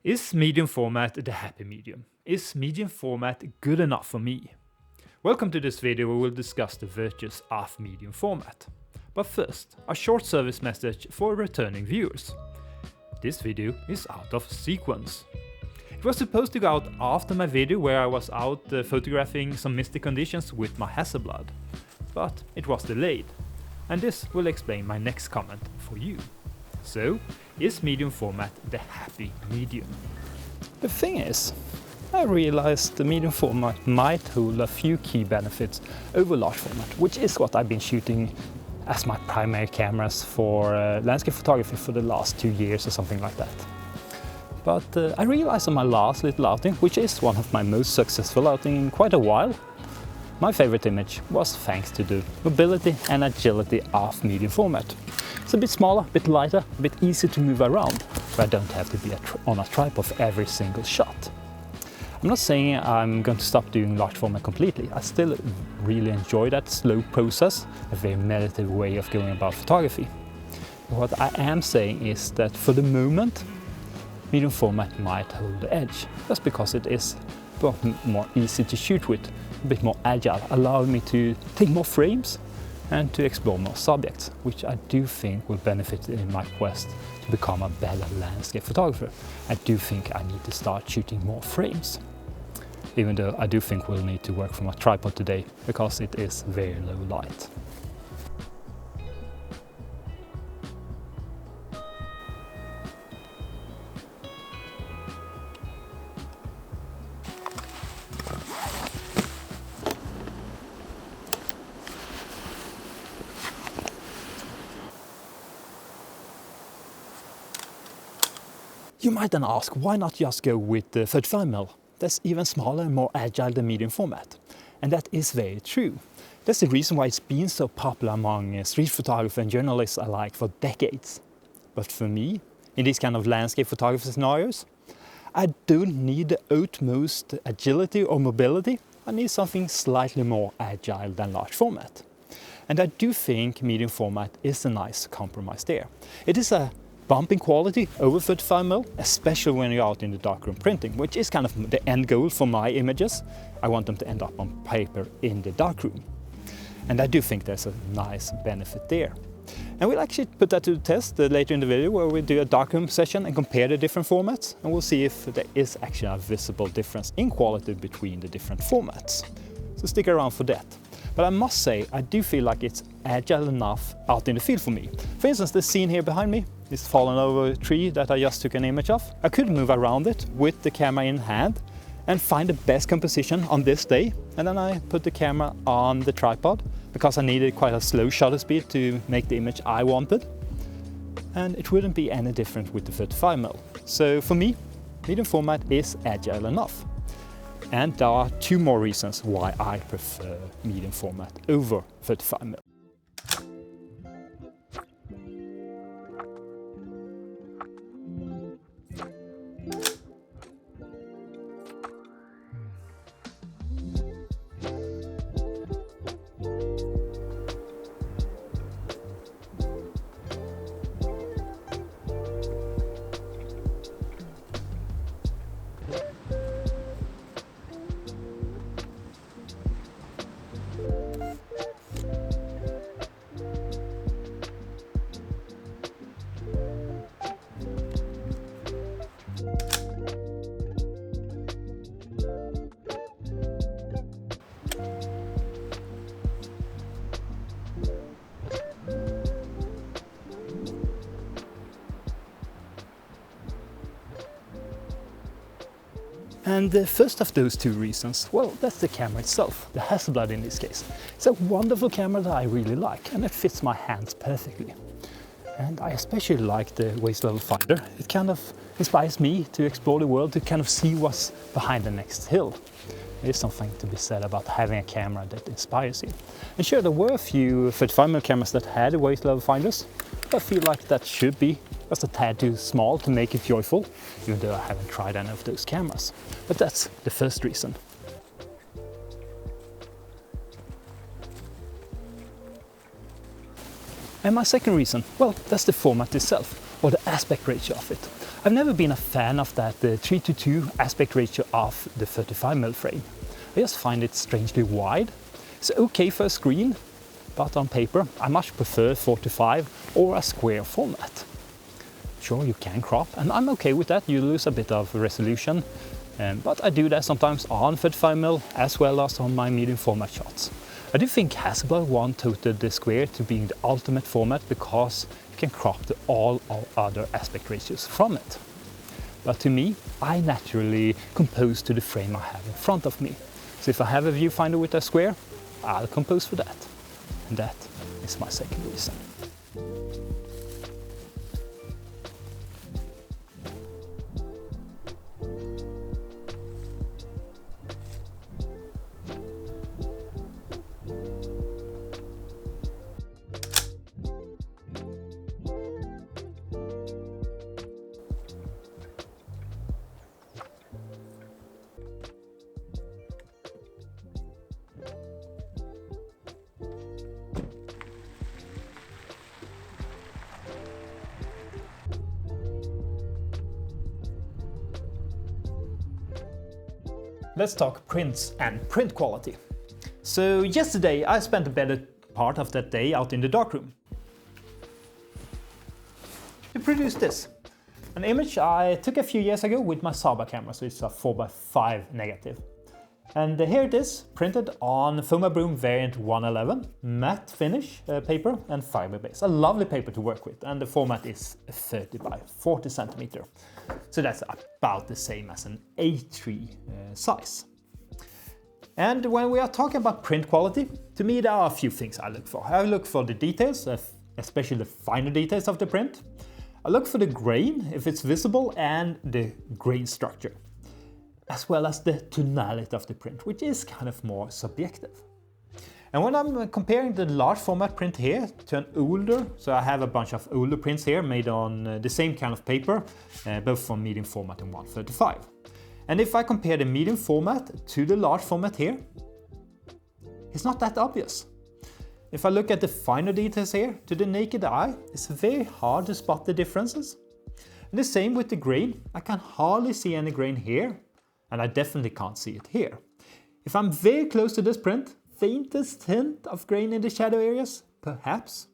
Is medium format the happy medium? Is medium format good enough for me? Welcome to this video where we'll discuss the virtues of medium format. But first, a short service message for returning viewers. This video is out of sequence. It was supposed to go out after my video where I was out photographing some misty conditions with my Szabad, but it was delayed, and this will explain my next comment for you. So, is medium format the happy medium? The thing is, I realized the medium format might hold a few key benefits over large format, which is what I've been shooting as my primary cameras for landscape photography for the last 2 years or something like that. But I realized on my last little outing, which is one of my most successful outing in quite a while, my favorite image was thanks to the mobility and agility of medium format. It's a bit smaller, a bit lighter, a bit easier to move around, but I don't have to be on a tripod for every single shot. I'm not saying I'm going to stop doing large format completely. I still really enjoy that slow process, a very meditative way of going about photography. What I am saying is that for the moment, medium format might hold the edge, just because it is a bit more easy to shoot with, a bit more agile, allowing me to take more frames and to explore more subjects, which I do think will benefit in my quest to become a better landscape photographer. I do think I need to start shooting more frames, even though I do think we'll need to work from a tripod today because it is very low light. You might then ask, why not just go with the 35mm? That's even smaller and more agile than medium format. And that is very true. That's the reason why it's been so popular among street photographers and journalists alike for decades. But for me, in these kind of landscape photography scenarios, I don't need the utmost agility or mobility. I need something slightly more agile than large format. And I do think medium format is a nice compromise there. It is a bump in quality over 35mm, especially when you're out in the darkroom printing, which is kind of the end goal for my images. I want them to end up on paper in the darkroom. And I do think there's a nice benefit there. And we'll actually put that to the test later in the video, where we do a darkroom session and compare the different formats, and we'll see if there is actually a visible difference in quality between the different formats. So stick around for that. But I must say, I do feel like it's agile enough out in the field for me. For instance, this scene here behind me, this fallen over tree that I just took an image of. I could move around it with the camera in hand and find the best composition on this day. And then I put the camera on the tripod because I needed quite a slow shutter speed to make the image I wanted. And it wouldn't be any different with the 35mm. So for me, medium format is agile enough. And there are 2 more reasons why I prefer medium format over 35mm. And the first of those 2 reasons, well, that's the camera itself, the Szabad in this case. It's a wonderful camera that I really like, and it fits my hands perfectly. And I especially like the waist level finder. It kind of inspires me to explore the world, to kind of see what's behind the next hill. There's something to be said about having a camera that inspires you. And sure, there were a few 35mm cameras that had waist level finders. I feel like that should be just a tad too small to make it joyful, even though I haven't tried any of those cameras. But that's the first reason. And my second reason, well, that's the format itself, or the aspect ratio of it. I've never been a fan of that 3:2 aspect ratio of the 35mm frame. I just find it strangely wide. It's okay for a screen, but on paper I much prefer 4:5 or a square format. Sure, you can crop, and I'm okay with that. You lose a bit of resolution, but I do that sometimes on 35mm as well as on my medium format shots. I do think Hasselblad wanted the square to be the ultimate format because you can crop all other aspect ratios from it. But to me, I naturally compose to the frame I have in front of me. So if I have a viewfinder with a square, I'll compose for that. And that is my second reason. Let's talk prints and print quality. So yesterday I spent a better part of that day out in the darkroom to produce this. An image I took a few years ago with my Szabad camera, so it's a 4x5 negative. And here it is, printed on Fomapan variant 111, matte finish paper and fiber base. A lovely paper to work with, and the format is 30 by 40 centimeter. So that's about the same as an A3 size. And when we are talking about print quality, to me there are a few things I look for. I look for the details, especially the finer details of the print. I look for the grain, if it's visible, and the grain structure, as well as the tonality of the print, which is kind of more subjective. And when I'm comparing the large format print here to an older, so I have a bunch of older prints here made on the same kind of paper, both from medium format and 135. And if I compare the medium format to the large format here, it's not that obvious. If I look at the finer details here, to the naked eye, it's very hard to spot the differences. And the same with the grain. I can hardly see any grain here, and I definitely can't see it here. If I'm very close to this print, faintest hint of grain in the shadow areas, perhaps.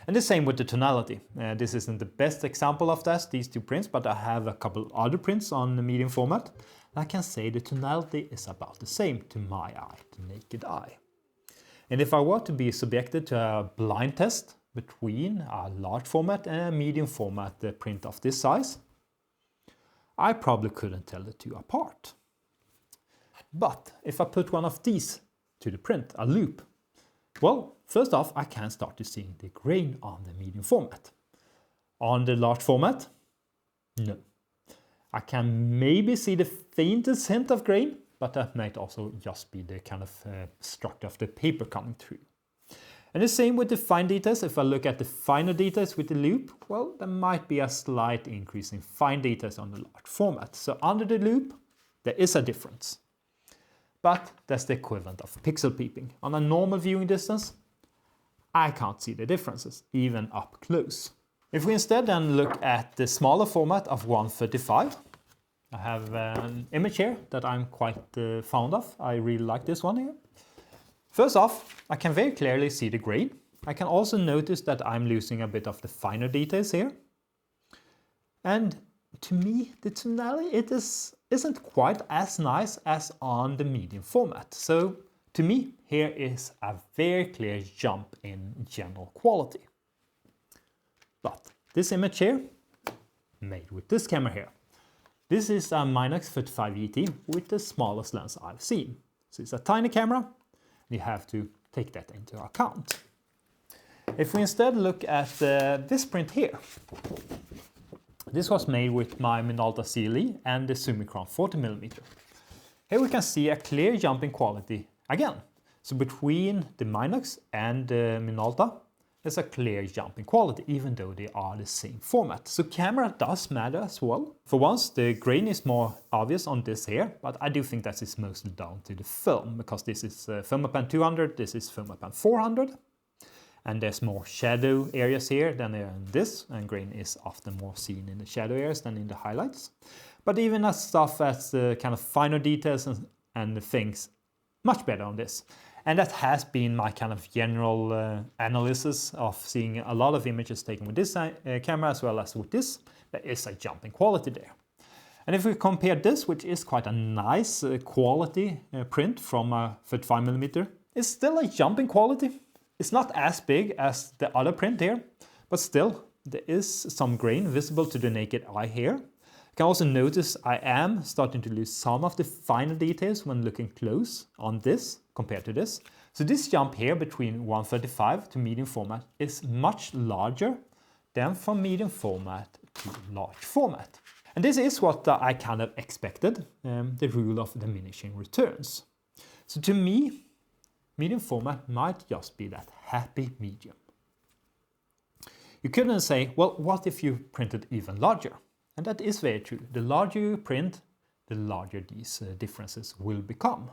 And the same with the tonality. This isn't the best example of that, these two prints, but I have a couple other prints on the medium format. And I can say the tonality is about the same to my eye, the naked eye. And if I were to be subjected to a blind test between a large format and a medium format print of this size, I probably couldn't tell the two apart. But if I put one of these to the print, a loop, well, first off, I can start to see the grain on the medium format. On the large format, no. I can maybe see the faintest hint of grain, but that might also just be the kind of structure of the paper coming through. And the same with the fine details. If I look at the finer details with the loop, well, there might be a slight increase in fine details on the large format. So under the loop, there is a difference. But that's the equivalent of pixel peeping. On a normal viewing distance, I can't see the differences, even up close. If we instead then look at the smaller format of 135, I have an image here that I'm quite fond of. I really like this one here. First off, I can very clearly see the grain. I can also notice that I'm losing a bit of the finer details here. And to me, the tonality isn't quite as nice as on the medium format. So to me, here is a very clear jump in general quality. But this image here, made with this camera here, this is a Minox 35 ET with the smallest lens I've seen. So it's a tiny camera, and you have to take that into account. If we instead look at this print here, this was made with my Minolta CLE and the Summicron 40mm. Here we can see a clear jump in quality again. So between the Minox and the Minolta, there's a clear jump in quality, even though they are the same format. So camera does matter as well. For once, the grain is more obvious on this here, but I do think that is mostly down to the film, because this is Fomapan 200, this is Fomapan 400. And there's more shadow areas here than there in this, and grain is often more seen in the shadow areas than in the highlights. But even as stuff as the kind of finer details and the things, much better on this. And that has been my kind of general analysis of seeing a lot of images taken with this camera as well as with this. There is a jump in quality there. And if we compare this, which is quite a nice quality print from a 35mm, it's still a jump in quality. It's not as big as the other print here, but still there is some grain visible to the naked eye here. You can also notice I am starting to lose some of the finer details when looking close on this compared to this. So this jump here between 135 to medium format is much larger than from medium format to large format. And this is what I kind of expected, the rule of diminishing returns. So to me, medium format might just be that happy medium. You couldn't say, well, what if you printed even larger? And that is very true. The larger you print, the larger these differences will become.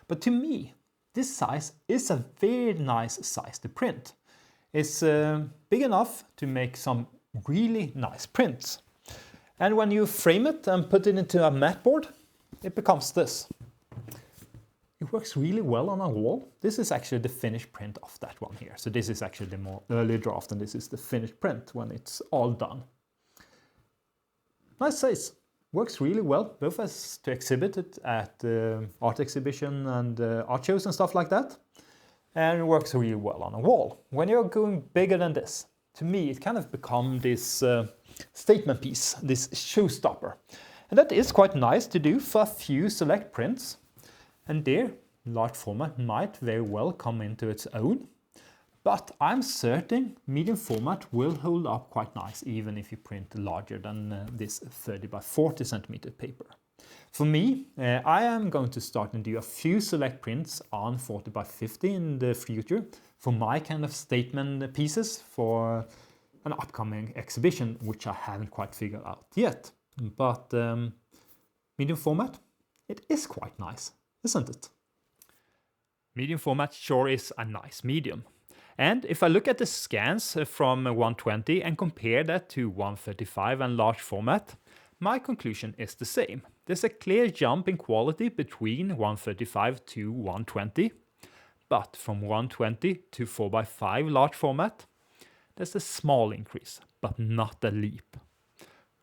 But to me, this size is a very nice size to print. It's big enough to make some really nice prints. And when you frame it and put it into a mat board, it becomes this. It works really well on a wall. This is actually the finished print of that one here. So this is actually the more early draft, and this is the finished print when it's all done. Nice size. Works really well, both as to exhibit it at art exhibition and art shows and stuff like that. And it works really well on a wall. When you're going bigger than this, to me it kind of becomes this statement piece, this showstopper. And that is quite nice to do for a few select prints. And there, large format might very well come into its own. But I'm certain medium format will hold up quite nice, even if you print larger than this 30 by 40 centimeter paper. For me, I am going to start and do a few select prints on 40 by 50 in the future for my kind of statement pieces for an upcoming exhibition, which I haven't quite figured out yet. But medium format, it is quite nice, isn't it? Medium format sure is a nice medium. And if I look at the scans from 120 and compare that to 135 and large format, my conclusion is the same. There's a clear jump in quality between 135 to 120, but from 120 to 4x5 large format, there's a small increase, but not a leap.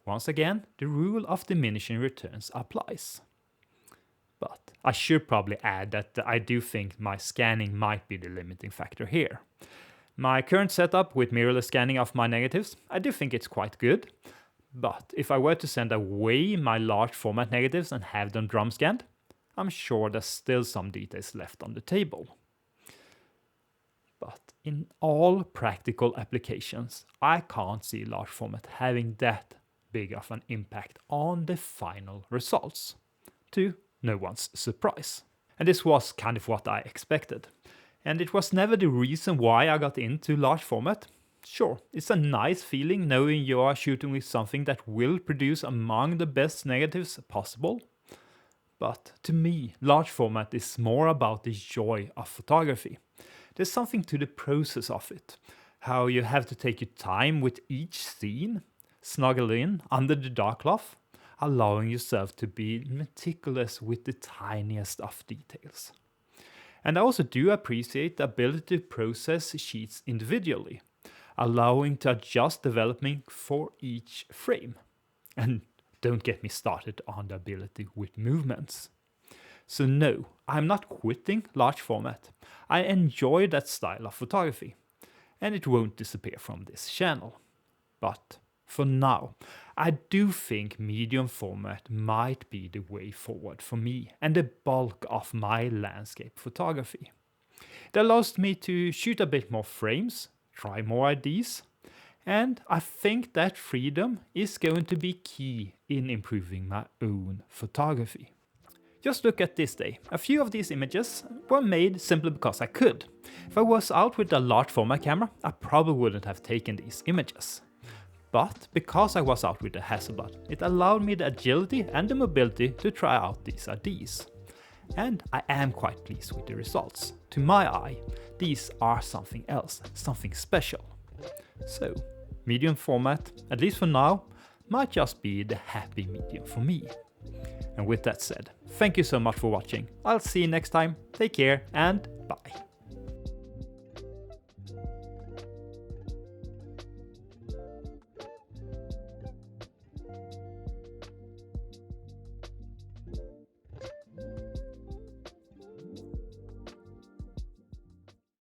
Once again, the rule of diminishing returns applies. But I should probably add that I do think my scanning might be the limiting factor here. My current setup with mirrorless scanning of my negatives, I do think it's quite good. But if I were to send away my large format negatives and have them drum scanned, I'm sure there's still some details left on the table. But in all practical applications, I can't see large format having that big of an impact on the final results, to no one's surprise. And this was kind of what I expected. And it was never the reason why I got into large format. Sure, it's a nice feeling knowing you are shooting with something that will produce among the best negatives possible. But to me, large format is more about the joy of photography. There's something to the process of it. How you have to take your time with each scene, snuggle in under the dark cloth, allowing yourself to be meticulous with the tiniest of details. And I also do appreciate the ability to process sheets individually, allowing to adjust development for each frame. And don't get me started on the ability with movements. So no, I'm not quitting large format. I enjoy that style of photography, and it won't disappear from this channel. But for now, I do think medium format might be the way forward for me and the bulk of my landscape photography. It allows me to shoot a bit more frames, try more ideas, and I think that freedom is going to be key in improving my own photography. Just look at this day. A few of these images were made simply because I could. If I was out with a large format camera, I probably wouldn't have taken these images. But because I was out with the Szabad, it allowed me the agility and the mobility to try out these ideas. And I am quite pleased with the results. To my eye, these are something else, something special. So, medium format, at least for now, might just be the happy medium for me. And with that said, thank you so much for watching. I'll see you next time. Take care and bye.